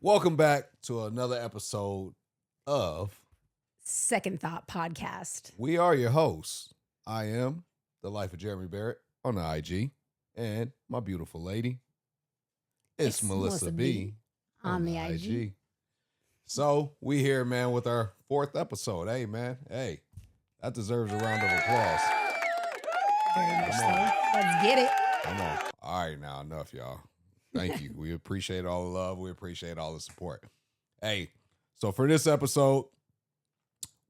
Welcome back to another episode of Second Thought Podcast. We Are Your Hosts. I am the life of Jeremy Barrett on the IG, and my beautiful lady, it's Malisa B on the IG. So we here, man, with our fourth episode. Hey, man, that deserves a round of applause. Very much so. Let's get it. Come on. All right, now enough, y'all. Thank you. We appreciate all the love. We appreciate all the support. Hey, so for this episode,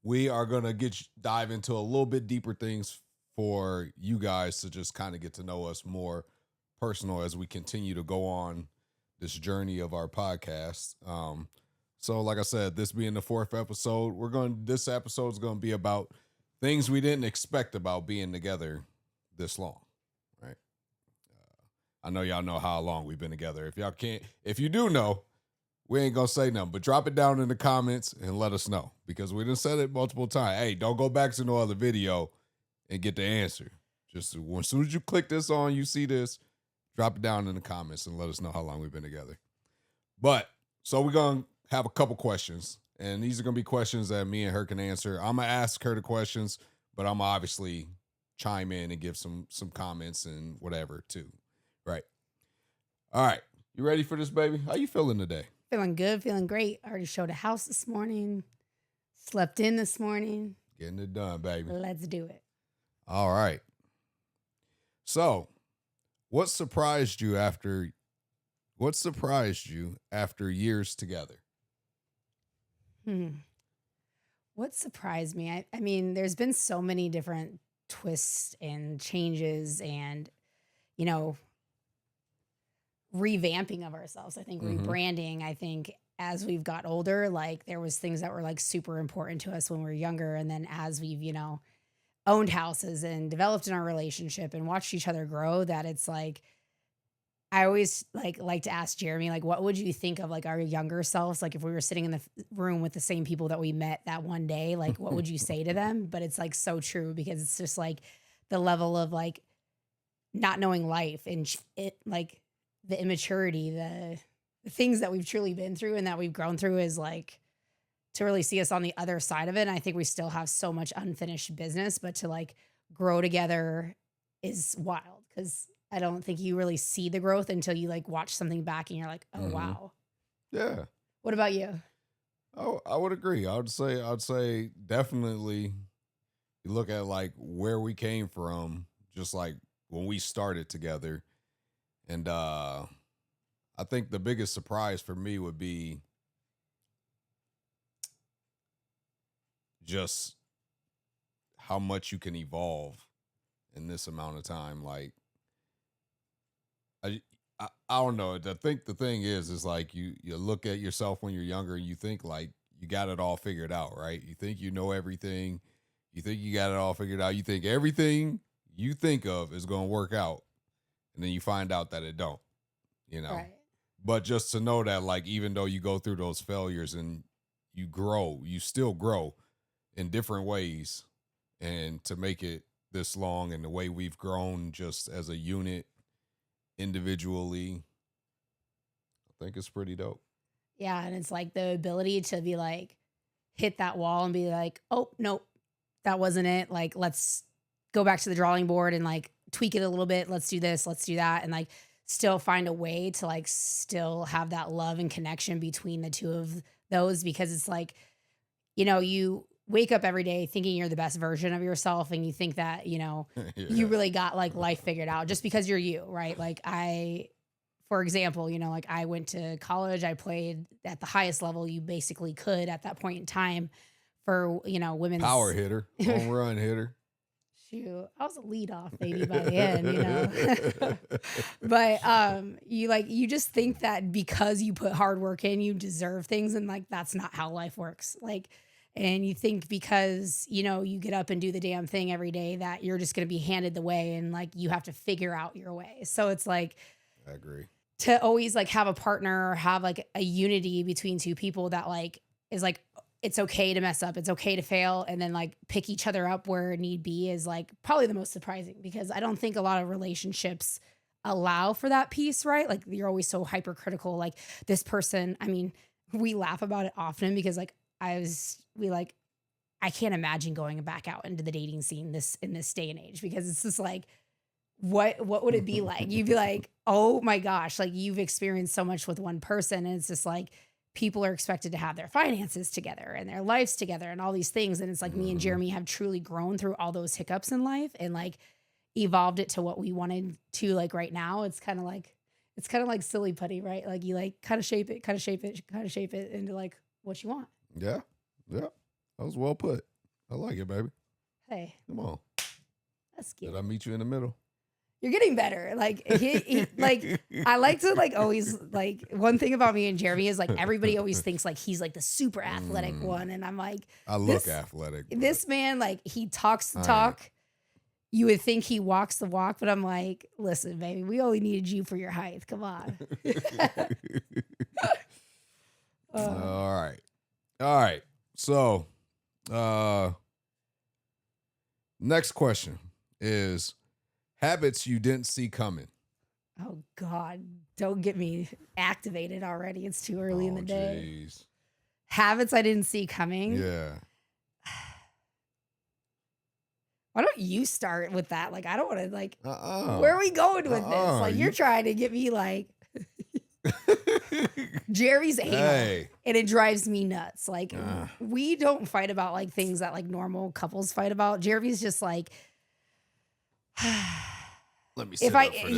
we are going to dive into a little bit deeper things for you guys to just kind of get to know us more personal as we continue to go on this journey of our podcast. So like I said, this being the fourth episode, this episode is going to be about things we didn't expect about being together this long. I know y'all know how long we've been together. If you do know, we ain't gonna say nothing, but drop it down in the comments and let us know, because we done said it multiple times. Hey, don't go back to no other video and get the answer. Just as soon as you click this on, you see this, drop it down in the comments and let us know how long we've been together. But so we're gonna have a couple questions, and these are gonna be questions that me and her can answer. I'm gonna ask her the questions, but I'm obviously chime in and give some comments and whatever too. Right. All right. You ready for this, baby? How you feeling today? Feeling good, feeling great. I already showed a house this morning. Slept in this morning. Getting it done, baby. Let's do it. All right. So, what surprised you after years together? What surprised me? I mean, there's been so many different twists and changes and, revamping of ourselves. I think rebranding. I think as we've got older, like there was things that were like super important to us when we were younger. And then as we've, owned houses and developed in our relationship and watched each other grow, that it's like, I always like to ask Jeremy, like, what would you think of like our younger selves? Like if we were sitting in the room with the same people that we met that one day, like what would you say to them? But it's like so true, because it's just like the level of like not knowing life and it like the immaturity, the things that we've truly been through and that we've grown through is like to really see us on the other side of it. And I think we still have so much unfinished business, but to like grow together is wild, because I don't think you really see the growth until you like watch something back and you're like, oh, wow. Yeah. What about you? Oh, I would agree. I'd say definitely you look at like where we came from, just like when we started together. And I think the biggest surprise for me would be just how much you can evolve in this amount of time. Like, I don't know. I think the thing is like you look at yourself when you're younger and you think like you got it all figured out, right? You think you know everything. You think you got it all figured out. You think everything you think of is going to work out. And then you find out that it don't, Right. But just to know that, like, even though you go through those failures and you grow, you still grow in different ways. And to make it this long and the way we've grown just as a unit individually, I think it's pretty dope. Yeah. And it's like the ability to be like, hit that wall and be like, oh, nope, that wasn't it. Like, let's go back to the drawing board and like tweak it a little bit. Let's do this, let's do that. And like still find a way to like still have that love and connection between the two of those, because it's like, you wake up every day thinking you're the best version of yourself. And you think that, you really got like life figured out just because you're you, right? Like for example, like I went to college, I played at the highest level you basically could at that point in time for, women's power hitter, home run hitter. Shoot, I was a leadoff baby by the end, But you just think that because you put hard work in, you deserve things, and like that's not how life works. Like, and you think because you get up and do the damn thing every day that you're just gonna be handed the way, and like you have to figure out your way. So it's like, I agree. To always like have a partner or have like a unity between two people that like is like, it's okay to mess up, it's okay to fail, and then like pick each other up where need be is like probably the most surprising, because I don't think a lot of relationships allow for that piece, right? Like you're always so hypercritical. Like this person, I mean, we laugh about it often because like I can't imagine going back out into the dating scene in this day and age because it's just like, what would it be like? You'd be like, oh my gosh, like you've experienced so much with one person. And it's just like people are expected to have their finances together and their lives together and all these things. And it's like me and Jeremy have truly grown through all those hiccups in life and like evolved it to what we wanted to like right now. It's kind of like silly putty, right? Like you like kind of shape it into like what you want. Yeah. Yeah. That was well put. I like it, baby. Hey. Come on. That's cute. Did I meet you in the middle? You're getting better. Like he like I like to like always like one thing about me and Jeremy is like everybody always thinks like he's like the super athletic one. And I'm like, I look athletic. This man, like he talks the talk. You would think he walks the walk, but I'm like, listen, baby, we only needed you for your height. Come on. All right. So next question is habits you didn't see coming. Oh God, don't get me activated already. It's too early in the day. Geez. Habits I didn't see coming. Yeah. Why don't you start with that? Like, I don't want to like, where are we going with this? Like you're trying to get me like Jerry's anal, and it drives me nuts. Like we don't fight about like things that like normal couples fight about. Jeremy's just like, let me.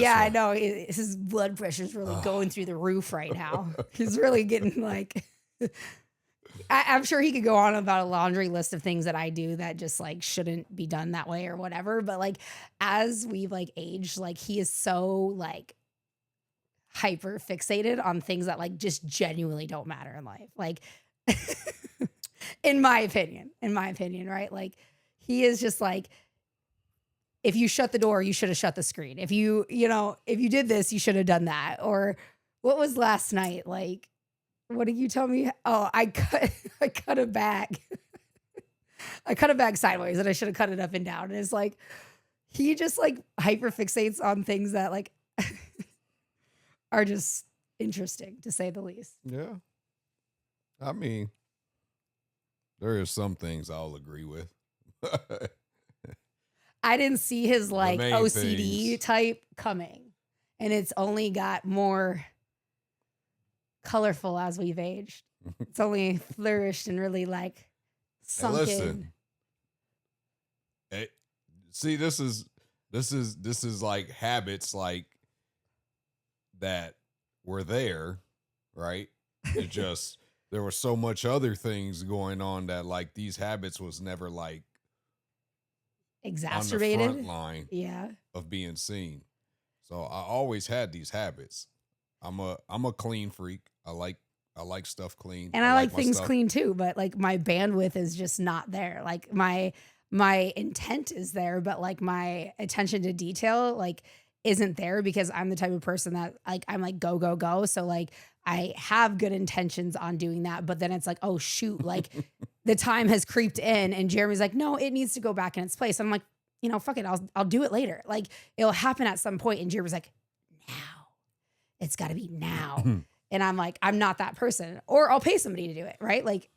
I know his blood pressure is really going through the roof right now. He's really getting like. I'm sure he could go on about a laundry list of things that I do that just like shouldn't be done that way or whatever. But like as we've like aged, like he is so like hyper fixated on things that like just genuinely don't matter in life. Like in my opinion, right? Like he is just like, if you shut the door, you should have shut the screen. If you did this, you should have done that. Or what was last night? Like, what did you tell me? Oh, I cut a bag. I cut a bag sideways and I should have cut it up and down. And it's like, he just like hyper fixates on things that like are just interesting to say the least. Yeah. I mean, there are some things I'll agree with. I didn't see his like OCD type coming, and it's only got more colorful as we've aged. It's only flourished and really like sunk in. Hey, see, this is like habits like that were there, right? It just there was so much other things going on that like these habits was never like exacerbated on the front line of being seen. So I always had these habits. I'm a clean freak. I like stuff clean. And I like things clean too, but like my bandwidth is just not there. Like my intent is there, but like my attention to detail like isn't there because I'm the type of person that like I'm like go go go. So like I have good intentions on doing that, but then it's like, oh shoot, like the time has creeped in and Jeremy's like, no, it needs to go back in its place. I'm like, fuck it, I'll do it later. Like it'll happen at some point. And Jeremy's like, now. It's got to be now. And I'm like, I'm not that person. Or I'll pay somebody to do it, right? Like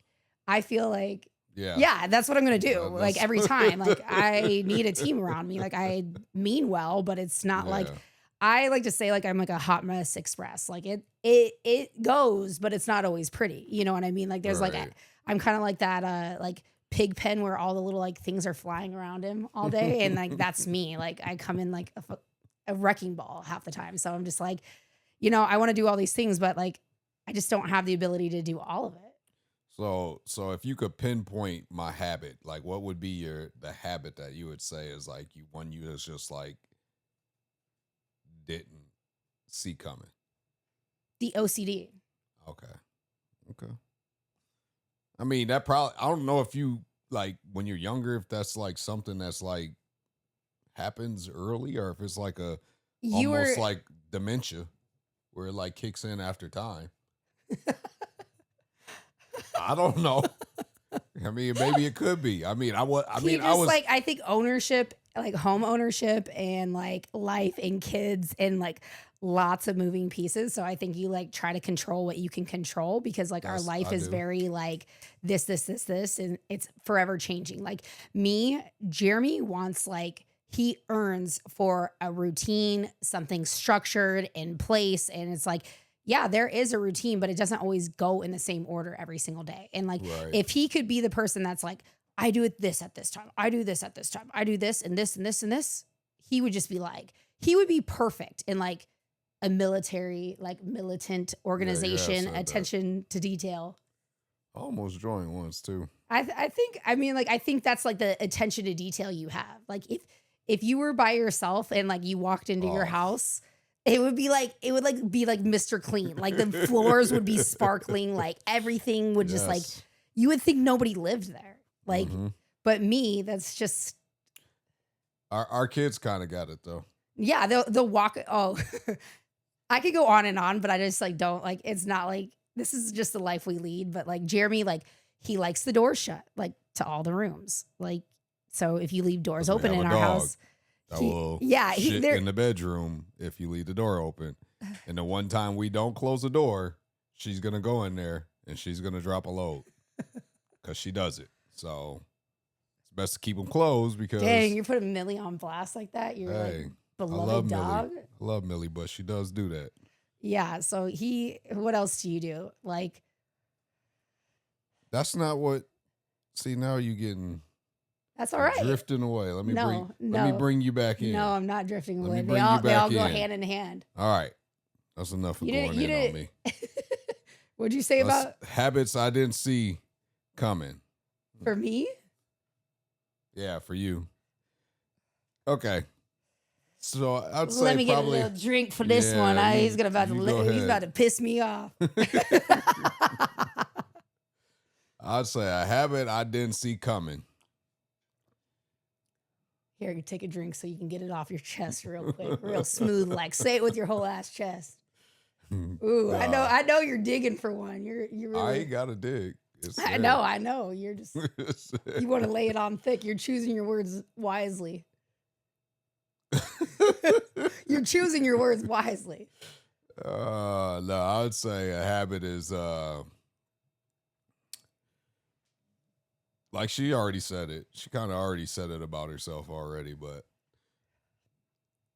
I feel like yeah, that's what I'm going to do. Like every time, like I need a team around me. Like I mean well, but it's not like, I like to say like, I'm like a hot mess express. Like it goes, but it's not always pretty. You know what I mean? Like there's like, I'm kind of like that, like pig pen where all the little like things are flying around him all day. And like, that's me. Like I come in like a wrecking ball half the time. So I'm just like, I want to do all these things, but like, I just don't have the ability to do all of it. So if you could pinpoint my habit, like what would be the habit that you would say is like you just like didn't see coming? The OCD. Okay. I mean, that probably, I don't know if you like when you're younger, if that's like something that's like happens early or if it's like almost like dementia where it like kicks in after time. I don't know. I mean, maybe it could be. I mean, I was like, I think ownership like home ownership and like life and kids and like lots of moving pieces. So I think you like try to control what you can control because like our That's life I is do. very like this, and it's forever changing. Like me, Jeremy wants like he earns for a routine, something structured in place. And it's like, yeah, there is a routine, but it doesn't always go in the same order every single day. And like, Right. if he could be the person that's like, I do it this at this time, I do this at this time, I do this and this and this and this, he would just be like, he would be perfect in like a military, like militant Yeah, you have organization, said that. attention to detail. I almost joined once too. I think I mean like I think that's like the attention to detail you have. Like if you were by yourself and like you walked into your Oh, house, it would be like it would like be like Mr. Clean. Like the floors would be sparkling, like everything would just like yes. you would think nobody lived there. Like Hmm. but me, that's just Our kids kind of got it though. yeah, they'll walk oh I could go on and on, but I just like don't like it's not like this is just the life we lead. But like Jeremy, like he likes the doors shut, like to all the rooms. Like so if you leave doors 'Cause we open have in a our dog house, that he will yeah, he shit there in the bedroom if you leave the door open. And the one time we don't close the door, she's gonna go in there and she's gonna drop a load because she does it. So it's best to keep them closed dang, because you're putting Millie on blast like that. You're like hey, I love beloved Millie. dog. I love Millie, but she does do that. Yeah. So he what else do you do? Like That's not what. See, now you getting that's all you're right. drifting away. Let me No, no, bring you back in. no, I'm not drifting Let away. me bring you They all back go in. hand in hand. All right, that's enough of going You in on didn't me. what'd you say That's about habits I didn't see coming. for me? Yeah, for you. Okay. So I'd Let say me get a probably little drink for this one. yeah, He's gonna about to you go he's about ahead. to piss me off. I'd say a habit I didn't see coming. Here, you take a drink so you can get it off your chest real quick, real smooth. Like say it with your whole ass chest. Ooh, Nah, I know you're digging for one. You're I really ain't got to dig. It's I there. know, I know. You're just It's there. you want to lay it on thick. You're choosing your words wisely. You're choosing your words wisely. No, I would say a habit is like she already said it. She kind of already said it about herself already, but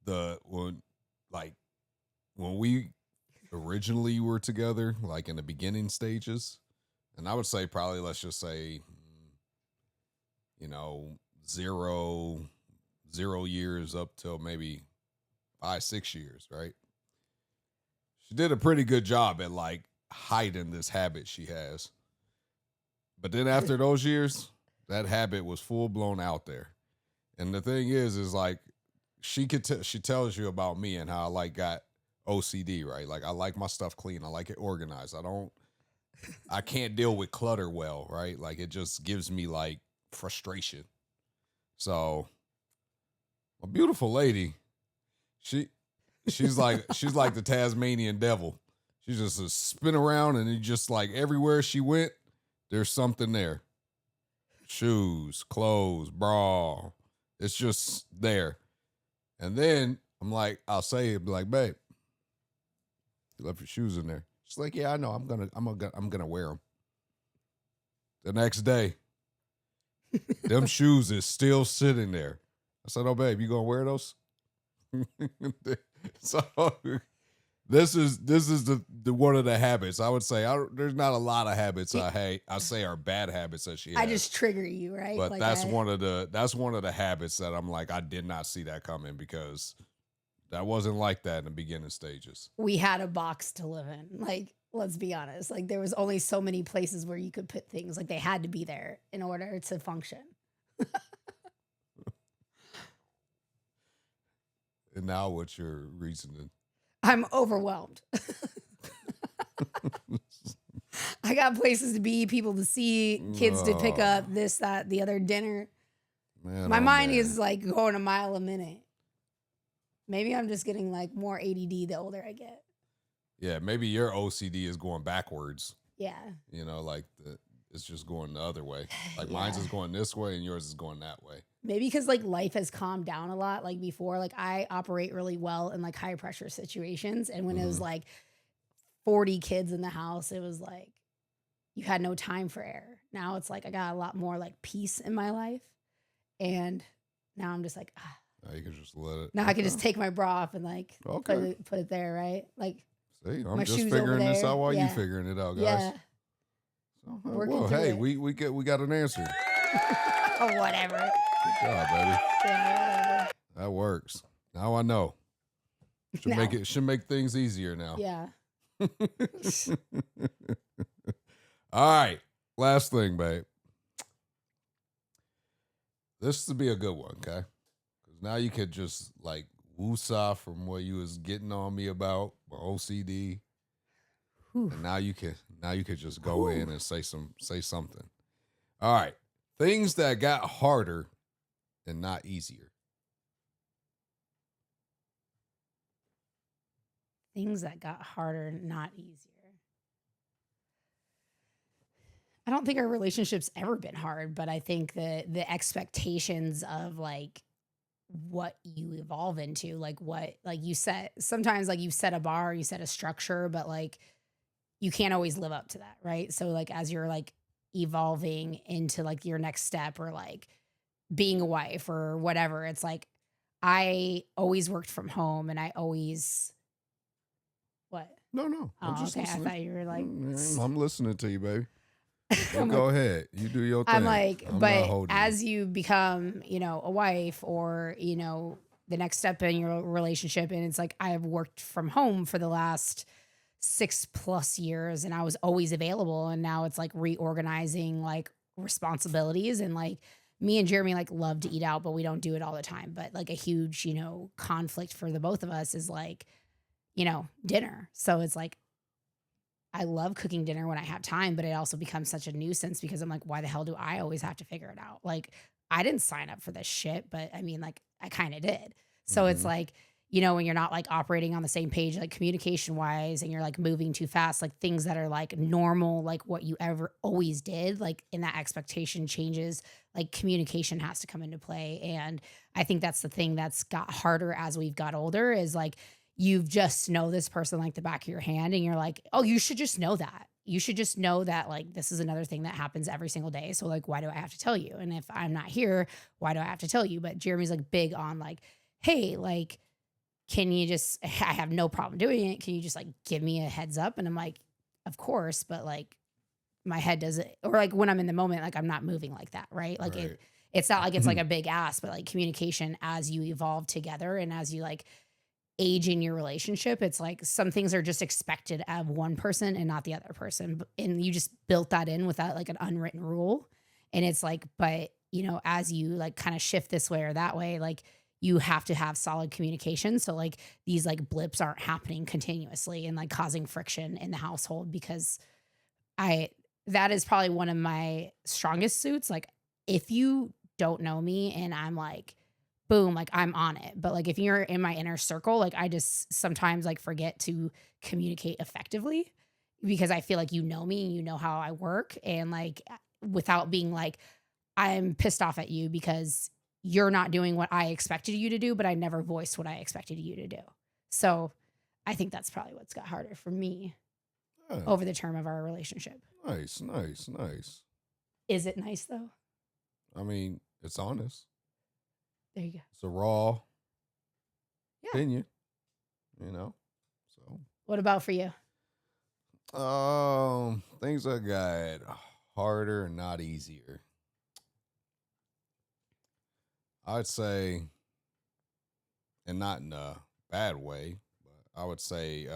the like when we originally were together, like in the beginning stages, and I would say probably let's just say, you know, 0 years up till maybe 5, 6 years, right? She did a pretty good job at like hiding this habit she has. But then after those years, that habit was full blown out there. And the thing is like she tells you about me and how I like got OCD, right? Like I like my stuff clean. I like it organized. I can't deal with clutter well, right? Like it just gives me like frustration. So a beautiful lady, she she's like the Tasmanian devil. She just a spin around and it just like everywhere she went, there's something there. Shoes, clothes, bra. It's just there. And then I'm like, I'll say it, be like, babe, you left your shoes in there. She's like, yeah, I know. I'm gonna wear them. The next day, them shoes is still sitting there. I said, oh, babe, you gonna wear those? So this is the one of the habits I would say. There's not a lot of habits You- I say are bad habits that she I has, just trigger you, right? but Like that's one of the habits that I'm like I did not see that coming because that wasn't like that in the beginning stages. we had a box to live in. Like, let's be honest. Like there was only so many places where you could put things. Like they had to be there in order to function. And now what's your reasoning? I'm overwhelmed. I got places to be, people to see, kids to pick Oh, up, this, that, the other dinner. man, My oh mind man. is like going a mile a minute. Maybe I'm just getting like more ADD the older I get. Yeah, maybe your OCD is going backwards. Yeah. You know, like it's just going the other way. Like mine's Yeah. is going this way and yours is going that way. Maybe because like life has calmed down a lot. Like before, like I operate really well in like high pressure situations. And when it was Hmm. like 40 kids in the house, it was like you had no time for error. Now it's like I got a lot more like peace in my life. And now I'm just like, Now you can just let it. now I can just take my bra off and like Okay. put it there, right? Like See, I'm my just shoes over figuring this there. out while you Yeah. figuring it out, guys. Yeah. So, Working well, through hey, it. we got an answer. Oh, whatever. Good job, baby. Yeah, whatever. That works. Now I know. Should make things easier now. Yeah. All right. Last thing, babe. This to be a good one, okay? Because now you could just like woosah from what you was getting on me about my OCD, and now you could just go in and say something. All right, things that got harder and not easier. Things that got harder, not easier. I don't think our relationship's ever been hard, but I think the expectations of like what you evolve into, like what like you set sometimes like you set a bar, you set a structure, but like you can't always live up to that, right? So like as you're like evolving into like your next step or like being a wife or whatever, it's like I always worked from home and I always what? No, I'm Oh, just okay. I listening. thought you were like I'm listening to you, baby. You I'm go like, ahead. You do your thing. I'm like, I'm not but holding you. as you become, a wife or, the next step in your relationship, and it's like I've worked from home for the last 6+ years and I was always available. And now it's like reorganizing like responsibilities and like me and Jeremy like love to eat out, but we don't do it all the time. But like a huge, conflict for the both of us is like, dinner. So it's like I love cooking dinner when I have time, but it also becomes such a nuisance because I'm like, why the hell do I always have to figure it out? Like, I didn't sign up for this shit, but I mean, like, I kind of did. So it's Mm-hmm. like, when you're not like operating on the same page, like communication wise, and you're like moving too fast, like things that are like normal, like what you ever always did, like in that expectation changes, like communication has to come into play. And I think that's the thing that's got harder as we've got older is like, you've just know this person like the back of your hand and you're like, oh, you should just know that. You should just know that like this is another thing that happens every single day. So like why do I have to tell you? And if I'm not here, why do I have to tell you? But Jeremy's like big on like, hey, like can you just I have no problem doing it. Can you just like give me a heads up? And I'm like, of course, but like my head doesn't or like when I'm in the moment, like I'm not moving like that, right? Like Right. it's not like it's like a big ask, but like communication as you evolve together and as you like age in your relationship, it's like some things are just expected of one person and not the other person. And you just built that in without like an unwritten rule. And it's like, but as you like kind of shift this way or that way, like you have to have solid communication. So like these like blips aren't happening continuously and like causing friction in the household because that is probably one of my strongest suits. Like if you don't know me and I'm like, boom, like I'm on it. But like if you're in my inner circle, like I just sometimes like forget to communicate effectively because I feel like you know me and you know how I work. And like without being like, I'm pissed off at you because you're not doing what I expected you to do, but I never voiced what I expected you to do. So I think that's probably what's got harder for me Yeah. over the term of our relationship. Nice. Is it nice though? I mean, it's honest. There you go. It's a raw Yeah. opinion, So, What about for you? things that got harder and not easier. I'd say, and not in a bad way, but I would say,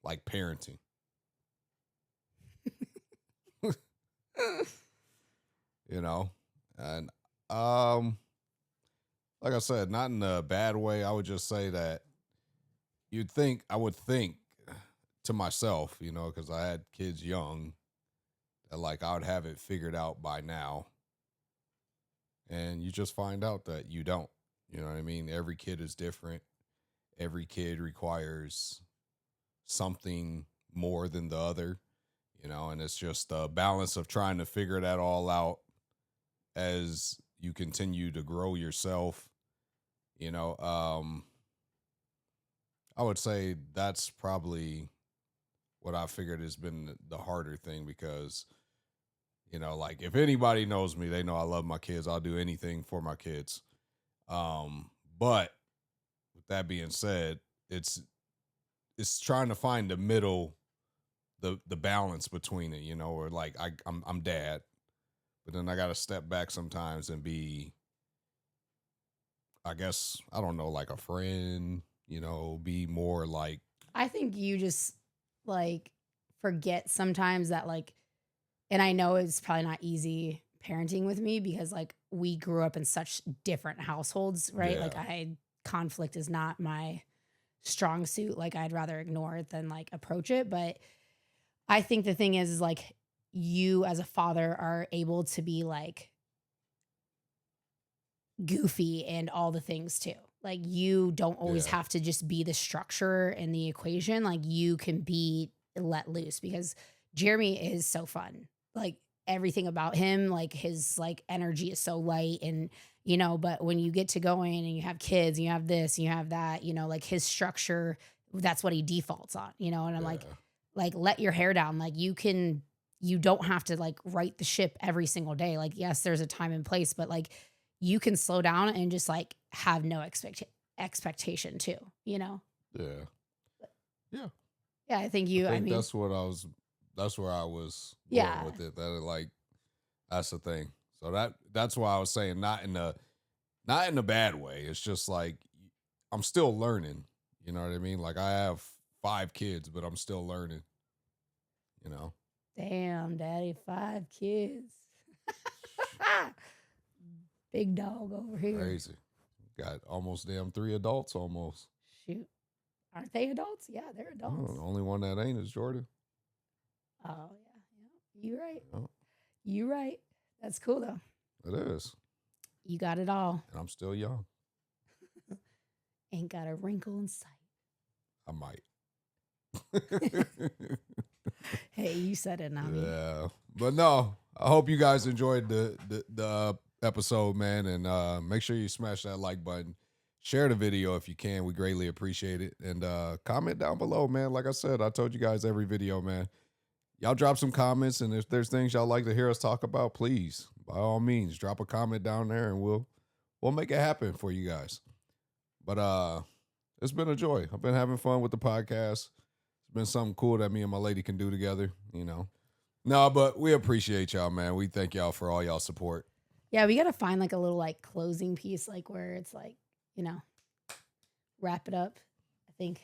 like parenting. And like I said, not in a bad way. I would just say that I would think to myself, because I had kids young, that like I would have it figured out by now. And you just find out that you don't. You know what I mean? Every kid is different. every kid requires something more than the other, and it's just a balance of trying to figure that all out as you continue to grow yourself. You know, I would say that's probably what I figured has been the harder thing because, like if anybody knows me, they know I love my kids. I'll do anything for my kids. But with that being said, it's trying to find the middle, the balance between it, or like I'm dad, but then I got to step back sometimes and be, I guess, I don't know, like a friend, be more like. I think you just like forget sometimes that like, and I know it's probably not easy parenting with me because like we grew up in such different households, right? Yeah. Like conflict is not my strong suit. Like I'd rather ignore it than like approach it. But I think the thing is like you as a father are able to be like goofy and all the things too. Like you don't always Yeah. have to just be the structure in the equation. Like you can be let loose because Jeremy is so fun. Like everything about him, like his like energy is so light and but when you get to going and you have kids and you have this and you have that, like his structure, that's what he defaults on, and I'm Yeah. like let your hair down. Like you don't have to like right the ship every single day. Like yes, there's a time and place, but like you can slow down and just like have no expectation too, Yeah. Yeah. Yeah, I think I think mean, that's where I was Yeah. going with it. That like that's the thing. So that's why I was saying not in a bad way. It's just like I'm still learning. You know what I mean? Like I have 5 kids, but I'm still learning. Damn, daddy, 5 kids. Big dog over here. Crazy. Got almost damn 3 adults almost. Shoot. Aren't they adults? Yeah, they're adults. The only one that ain't is Jordan. Oh, yeah. You're right. Oh. You're right. That's cool, though. It is. You got it all. And I'm still young. Ain't got a wrinkle in sight. I might. Hey, you said it, not me. Yeah. But no, I hope you guys enjoyed the episode, man. And make sure you smash that like button. Share the video if you can. We greatly appreciate it. And comment down below, man. Like I said, I told you guys every video, man. Y'all drop some comments, and if there's things y'all like to hear us talk about, please, by all means, drop a comment down there, and we'll make it happen for you guys. But it's been a joy. I've been having fun with the podcast. It's been something cool that me and my lady can do together, No, but we appreciate y'all, man. We thank y'all for all y'all support. Yeah, we got to find like a little like closing piece, like where it's like, wrap it up, I think.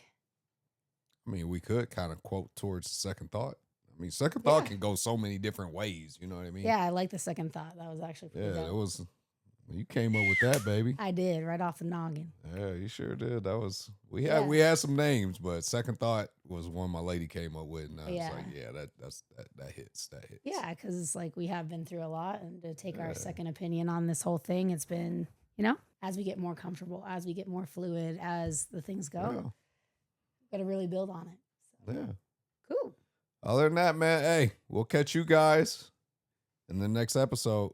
I mean, we could kind of quote towards second thought. I mean, second thought can go so many different ways. You know what I mean? Yeah, I like the second thought. That was actually pretty dope. It was. You came up with that, baby. I did, right off the noggin. Yeah, you sure did. That was we had some names, but second thought was one my lady came up with, and I was like, yeah, that hits. Yeah, because it's like we have been through a lot, and to take our second opinion on this whole thing, it's been, as we get more comfortable, as we get more fluid, as the things go, got to really build on it. So. Yeah. Cool. Other than that, man, hey, we'll catch you guys in the next episode.